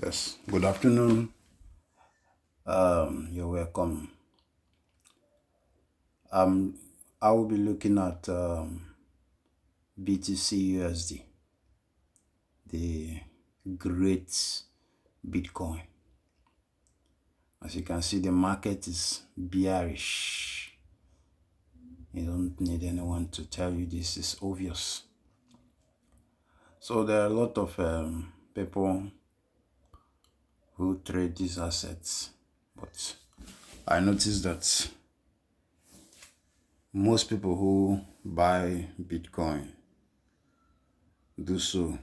Yes, good afternoon. You're welcome. Um, I will be looking at Btcusd, the great Bitcoin. As you can see, the market is bearish. You don't need anyone to tell you this is obvious. So there are a lot of people who trade these assets, but I noticed that most people who buy Bitcoin do so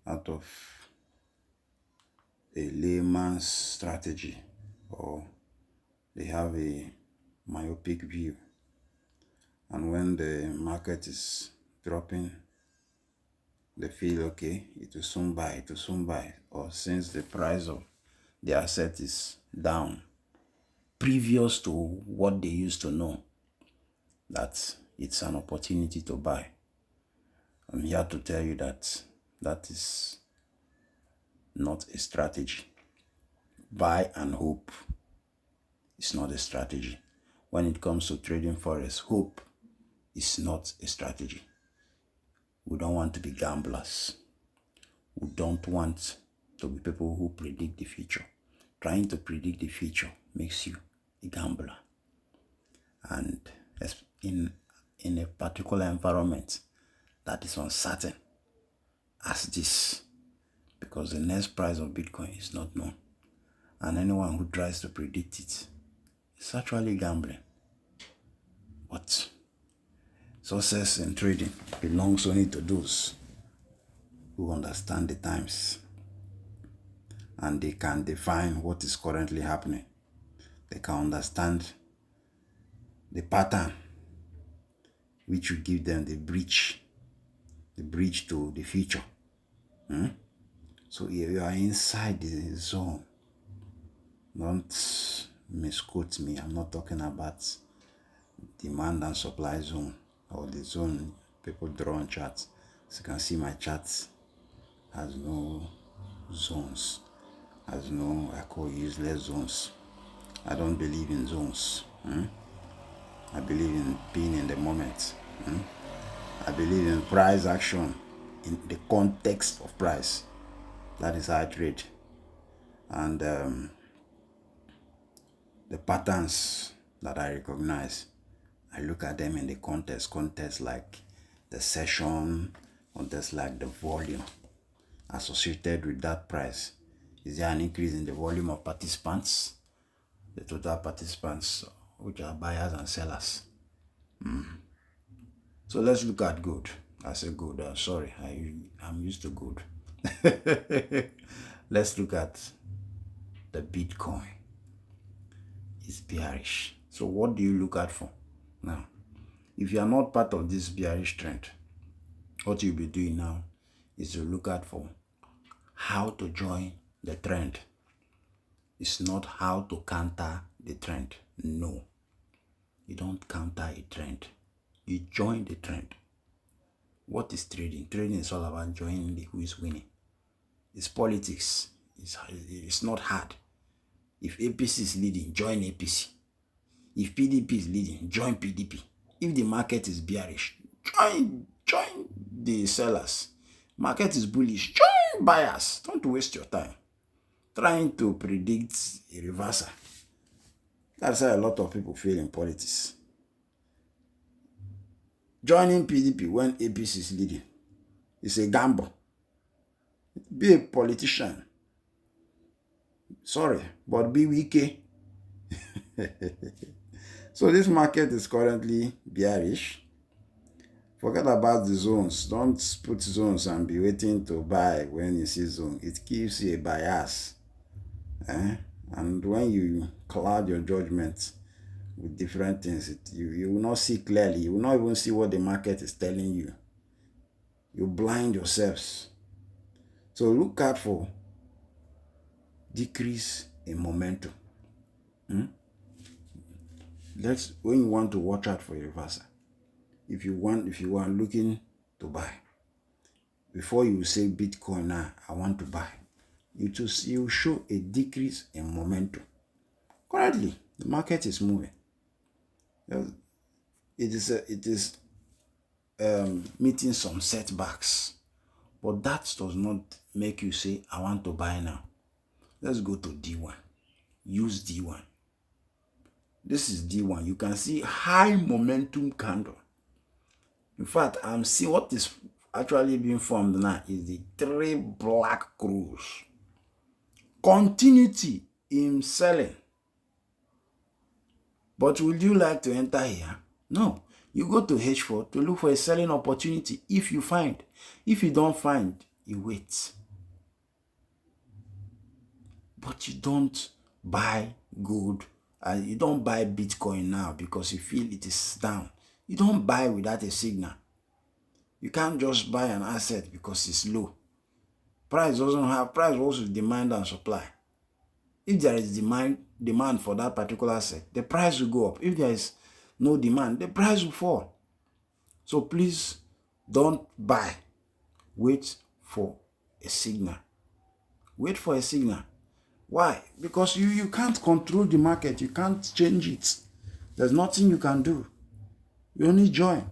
out of a layman's strategy, or they have a myopic view, and when the market is dropping they feel okay, it will soon buy, or since the price of the asset is down previous to what they used to know, that it's an opportunity to buy. I'm here to tell you that that is not a strategy. Buy and hope is not a strategy. When it comes to trading forex, hope is not a strategy. We don't want to be gamblers. We don't want to be people who predict the future. Trying to predict the future makes you a gambler. And in a particular environment that is uncertain as this, because the next price of Bitcoin is not known, and anyone who tries to predict it is actually gambling. But success in trading belongs only to those who understand the times and they can define what is currently happening. They can understand the pattern which will give them the bridge to the future. So if you are inside the zone, don't misquote me. I'm not talking about demand and supply zone, or the zone people draw on charts. As you can see, my charts has no zones, has no, I call useless zones. I don't believe in zones. I believe in being in the moment. I believe in price action in the context of price. That is how I trade. And the patterns that I recognize, I look at them in the context like the session, context like the volume associated with that price. Is there an increase in the volume of participants? The total participants, which are buyers and sellers. So let's look at gold. I say gold. Sorry, I'm used to gold. Let's look at the Bitcoin. It's bearish. So what do you look at for? Now, if you are not part of this bearish trend, what you'll be doing now is to look at for how to join the trend. It's not how to counter the trend. No. You don't counter a trend. You join the trend. What is trading? Trading is all about joining who is winning. It's politics. It's not hard. If APC is leading, join APC. If PDP is leading, join PDP. If the market is bearish, join the sellers. Market is bullish, join buyers. Don't waste your time trying to predict a reversal. That's how a lot of people feel in politics. Joining PDP when APC is leading is a gamble. Be a politician. Sorry, but be wiki. So this market is currently bearish. Forget about the zones. Don't put zones and be waiting to buy when you see zone. It gives you a bias. And when you cloud your judgment with different things, you will not see clearly. You will not even see what the market is telling you. You blind yourselves. So look out for decrease in momentum. When you want to watch out for a reversal, if you are looking to buy, before you say Bitcoin now, I want to buy, you will show a decrease in momentum. Currently, the market is moving. It is meeting some setbacks, but that does not make you say, I want to buy now. Let's go to D1. Use D1. This is D1. You can see high momentum candle. In fact, I'm seeing what is actually being formed now is the 3 black crows. Continuity in selling. But would you like to enter here? No. You go to H4 to look for a selling opportunity if you find. If you don't find, you wait. But you don't buy gold and you don't buy Bitcoin now because you feel it is down. You don't buy without a signal. You can't just buy an asset because it's low. Price also demand and supply. If there is demand for that particular asset, the price will go up. If there is no demand, the price will fall. So please don't buy. Wait for a signal. Wait for a signal. Why? Because you can't control the market. You can't change it. There's nothing you can do. You only join.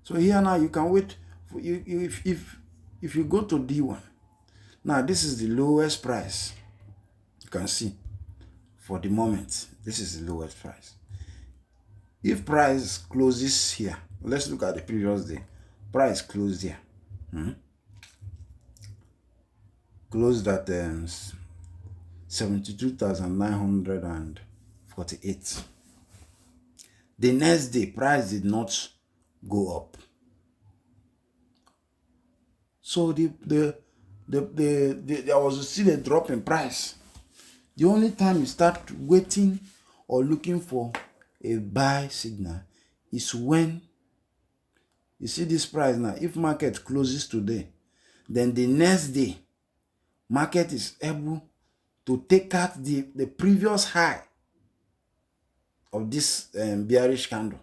So here now you can wait. If you go to D1, now this is the lowest price. You can see for the moment, this is the lowest price. If price closes here, let's look at the previous day. Price closed here. Closed at 72,948. The next day, price did not go up. So there was still a drop in price. The only time you start waiting or looking for a buy signal is when you see this price now. If market closes today, then the next day, market is able to take out the previous high of this bearish candle,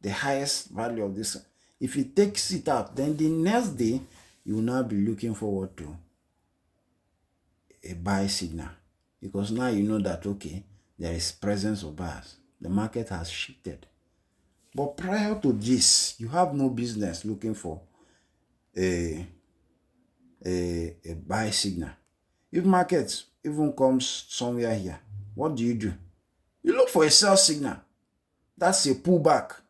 the highest value of this. If it takes it out, then the next day, you will now be looking forward to a buy signal. Because now you know that, okay, there is presence of buyers. The market has shifted. But prior to this, you have no business looking for a buy signal. If market even comes somewhere here, what do? You look for a sell signal. That's a pullback,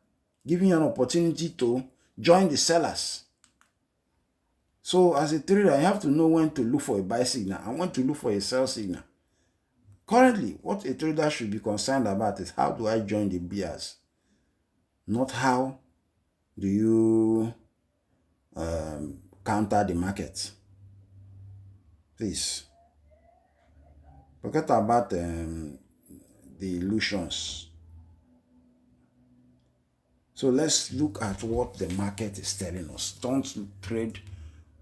giving you an opportunity to join the sellers. So as a trader, you have to know when to look for a buy signal and when to look for a sell signal. Currently, what a trader should be concerned about is how do I join the buyers, not how do you counter the market. Please, forget about the illusions. So let's look at what the market is telling us. Don't trade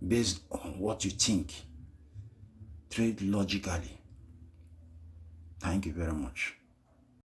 based on what you think. Trade logically. Thank you very much.